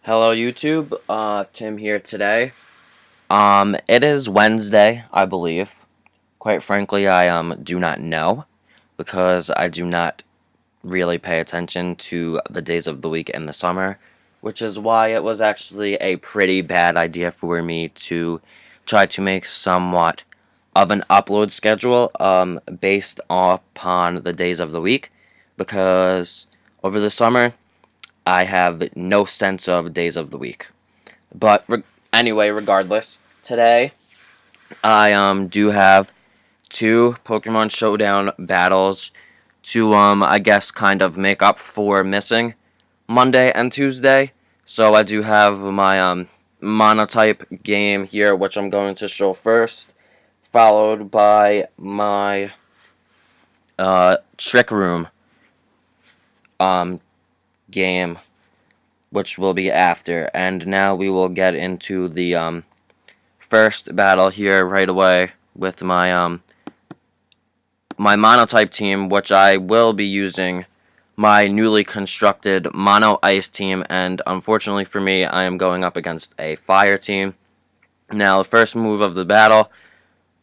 Hello YouTube, Tim here today. It is Wednesday, I believe. Quite frankly, I do not know because I do not really pay attention to the days of the week in the summer, which is why it was actually a pretty bad idea for me to try to make somewhat of an upload schedule based upon the days of the week, because over the summer I have no sense of days of the week. But anyway, regardless, today I do have two Pokemon Showdown battles to I guess kind of make up for missing Monday and Tuesday. So I do have my Monotype game here, which I'm going to show first, followed by my Trick Room game, which will be after. And now we will get into the first battle here right away with my my Monotype team, which I will be using my newly constructed Mono Ice team, and unfortunately for me, I am going up against a Fire team. Now, the first move of the battle,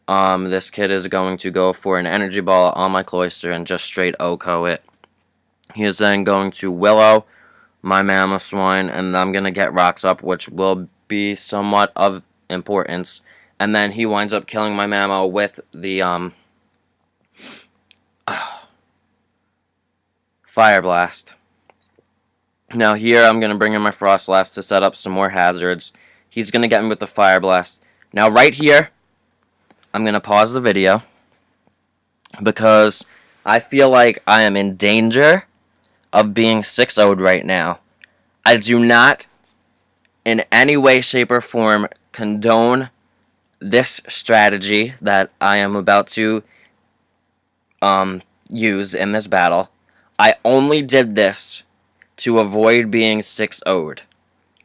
this kid is going to go for an Energy Ball on my Cloyster and just straight OHKO it. He is then going to Willow my Mamoswine, and I'm going to get Rocks up, which will be somewhat of importance. And then he winds up killing my Mamo with the Fire Blast. Now here I'm going to bring in my Frostlass to set up some more hazards. He's going to get me with the Fire Blast. Now right here, I'm going to pause the video because I feel like I am in danger of being 6-0'd right now. I do not in any way, shape, or form condone this strategy that I am about to use in this battle. I only did this to avoid being 6-0'd.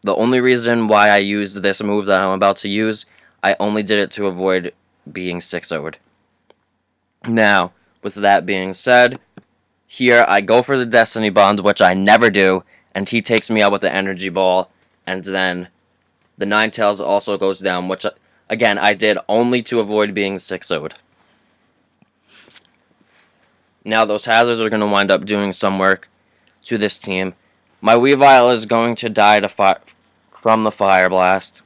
The only reason why I used this move that I'm about to use, I only did it to avoid being 6-0'd. Now, with that being said, here I go for the Destiny Bond, which I never do, and he takes me out with the Energy Ball, and then the Ninetales also goes down, which, again, I did only to avoid being 6-0'd. Now, those hazards are going to wind up doing some work to this team. My Weavile is going to die from the Fire Blast.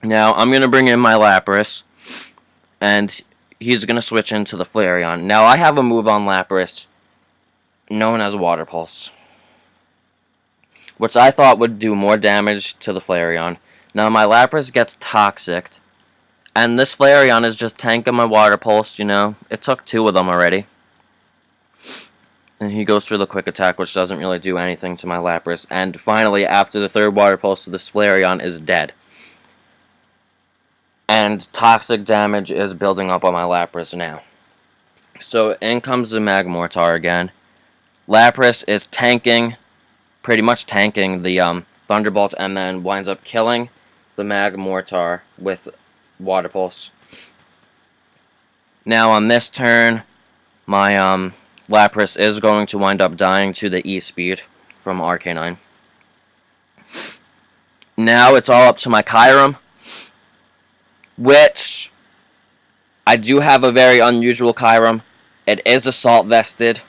Now, I'm going to bring in my Lapras, and he's going to switch into the Flareon. Now, I have a move on Lapras known as Water Pulse, which I thought would do more damage to the Flareon. Now, my Lapras gets Toxic, and this Flareon is just tanking my Water Pulse, you know. It took 2 of them already. And he goes for the Quick Attack, which doesn't really do anything to my Lapras. And finally, after the 3rd Water Pulse, this Flareon is dead. And toxic damage is building up on my Lapras now. So in comes the Magmortar again. Lapras is tanking, pretty much tanking the Thunderbolt, and then winds up killing the Magmortar with Water Pulse. Now on this turn, my Lapras is going to wind up dying to the E-Speed from Arcanine. Now it's all up to my Kyurem, which I do have a very unusual Kyurem. It is Assault Vested.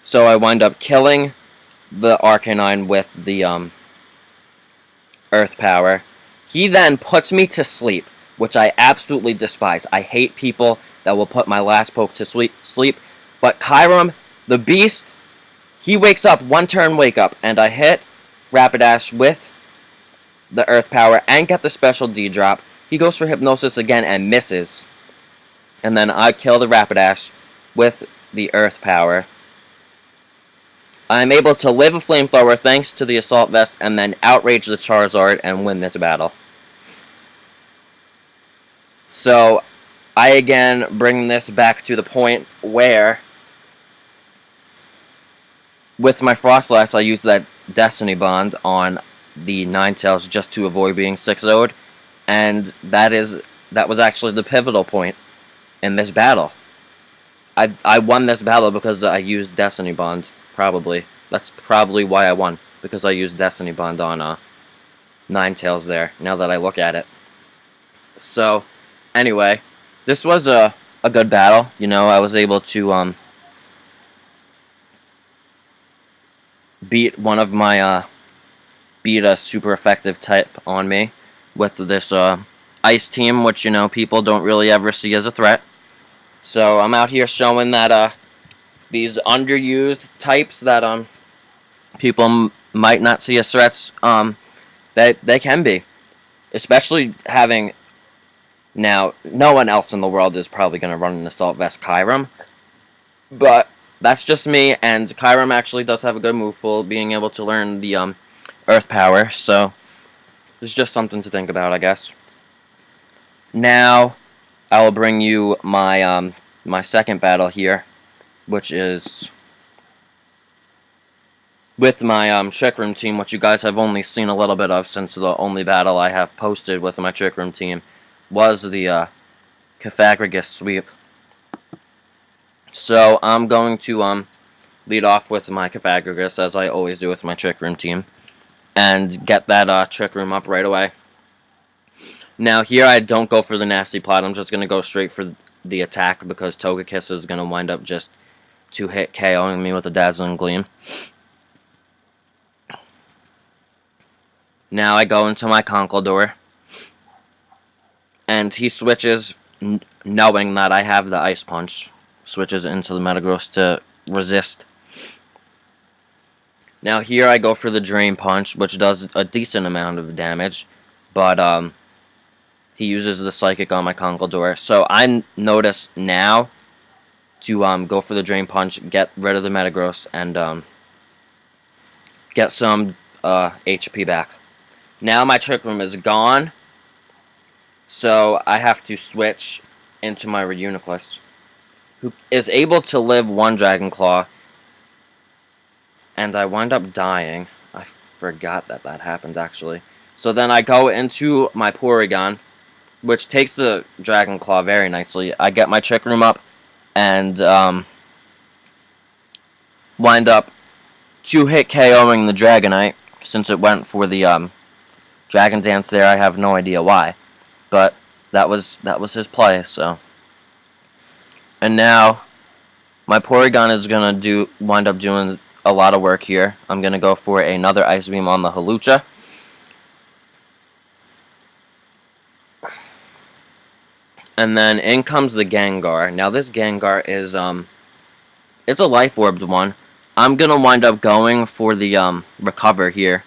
So I wind up killing the Arcanine with the Earth Power. He then puts me to sleep, which I absolutely despise. I hate people that will put my last poke to sleep. But Kyurem, the beast, he wakes up, 1 turn wake up, and I hit Rapidash with the Earth Power and get the special D-drop. He goes for Hypnosis again and misses. And then I kill the Rapidash with the Earth Power. I'm able to live a Flamethrower thanks to the Assault Vest and then outrage the Charizard and win this battle. So, I again bring this back to the point where, with my Frostlass, I use that Destiny Bond on the Ninetales just to avoid being 6-0'd, and that was actually the pivotal point in this battle. I won this battle because I used Destiny Bond probably. That's probably why I won, because I used Destiny Bond on Ninetales there, now that I look at it. So, anyway, this was a good battle. You know, I was able to beat one of my beat a super effective type on me with this ice team, which, you know, people don't really ever see as a threat. So I'm out here showing that these underused types that people might not see as threats, they can be, especially having. Now, no one else in the world is probably going to run an Assault Vest Kyurem, but that's just me, and Kyurem actually does have a good move pool, being able to learn the Earth Power, so it's just something to think about, I guess. Now, I will bring you my my second battle here, which is with my Trick Room team, which you guys have only seen a little bit of, since the only battle I have posted with my Trick Room team was the Kyurem-black sweep. So I'm going to lead off with my Kyurem-black, as I always do with my Trick Room team, and get that Trick Room up right away. Now here I don't go for the nasty plot, I'm just going to go straight for the attack, because Togekiss is going to wind up just 2-hit KOing me with a Dazzling Gleam. Now I go into my Conkeldurr, and he switches, knowing that I have the Ice Punch, switches into the Metagross to resist. Now here I go for the Drain Punch, which does a decent amount of damage, but he uses the Psychic on my Conkeldurr. So I notice now to go for the Drain Punch, get rid of the Metagross, and get some HP back. Now my Trick Room is gone, so I have to switch into my Reuniclus, who is able to live one Dragon Claw, and I wind up dying. I forgot that that happened, actually. So then I go into my Porygon, which takes the Dragon Claw very nicely. I get my Trick Room up, and wind up 2-hit KOing the Dragonite, since it went for the Dragon Dance there. I have no idea why, but that was his play. So, and now my Porygon is gonna wind up doing a lot of work here. I'm gonna go for another Ice Beam on the Hawlucha. And then in comes the Gengar. Now this Gengar is it's a Life Orbed one. I'm gonna wind up going for the Recover here,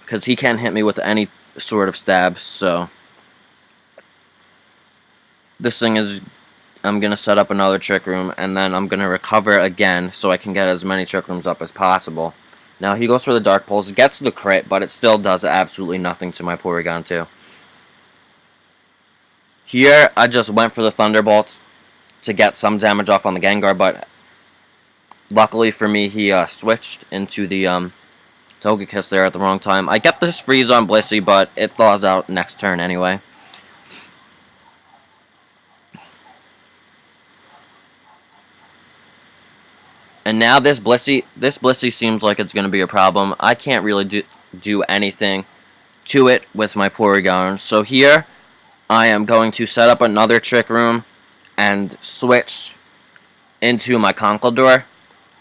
because he can't hit me with any sort of stab. So this thing is, I'm gonna set up another Trick Room, and then I'm gonna Recover again, so I can get as many Trick Rooms up as possible. Now he goes for the Dark Pulse, gets the crit, but it still does absolutely nothing to my Porygon2. Here I just went for the Thunderbolt to get some damage off on the Gengar, but luckily for me he switched into the Togekiss there at the wrong time. I get this freeze on Blissey, but it thaws out next turn anyway. And now this Blissey seems like it's going to be a problem. I can't really do anything to it with my Porygon. So here I am going to set up another Trick Room and switch into my Conkeldurr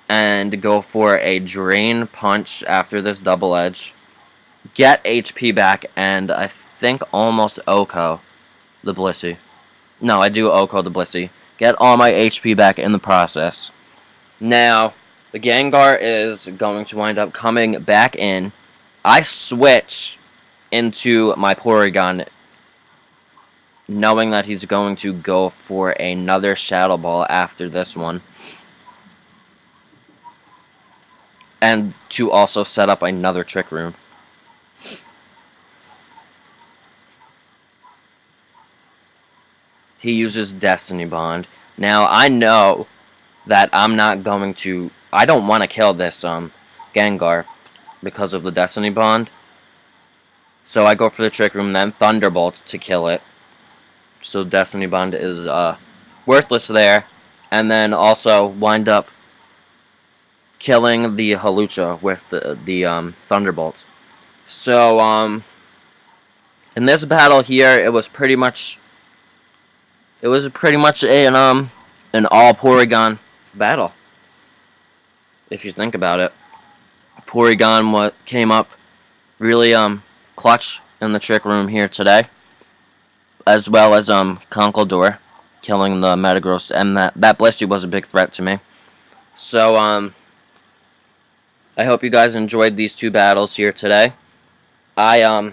and go for a Drain Punch after this Double Edge. Get HP back, and I think almost OHKO the Blissey. No, I do OHKO the Blissey. Get all my HP back in the process. Now, the Gengar is going to wind up coming back in. I switch into my Porygon, knowing that he's going to go for another Shadow Ball after this one, and to also set up another Trick Room. He uses Destiny Bond. Now, I know that I'm not going to... I don't want to kill this Gengar because of the Destiny Bond. So I go for the Trick Room, then Thunderbolt to kill it. So Destiny Bond is worthless there. And then also wind up killing the Halucha with the Thunderbolt. So in this battle here, it was pretty much an all Porygon battle. If you think about it, Porygon what came up really clutch in the trick room here today, as well as Conkeldurr killing the Metagross, and that Blissey was a big threat to me. So I hope you guys enjoyed these two battles here today. I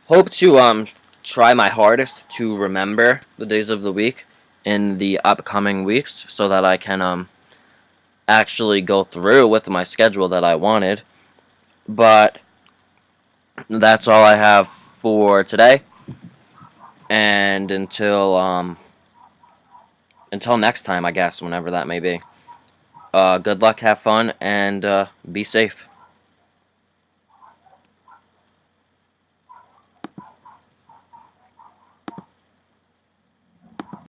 hope to try my hardest to remember the days of the week in the upcoming weeks, so that I can actually go through with my schedule that I wanted. But that's all I have for today, and until next time, I guess, whenever that may be. Good luck, have fun, and be safe.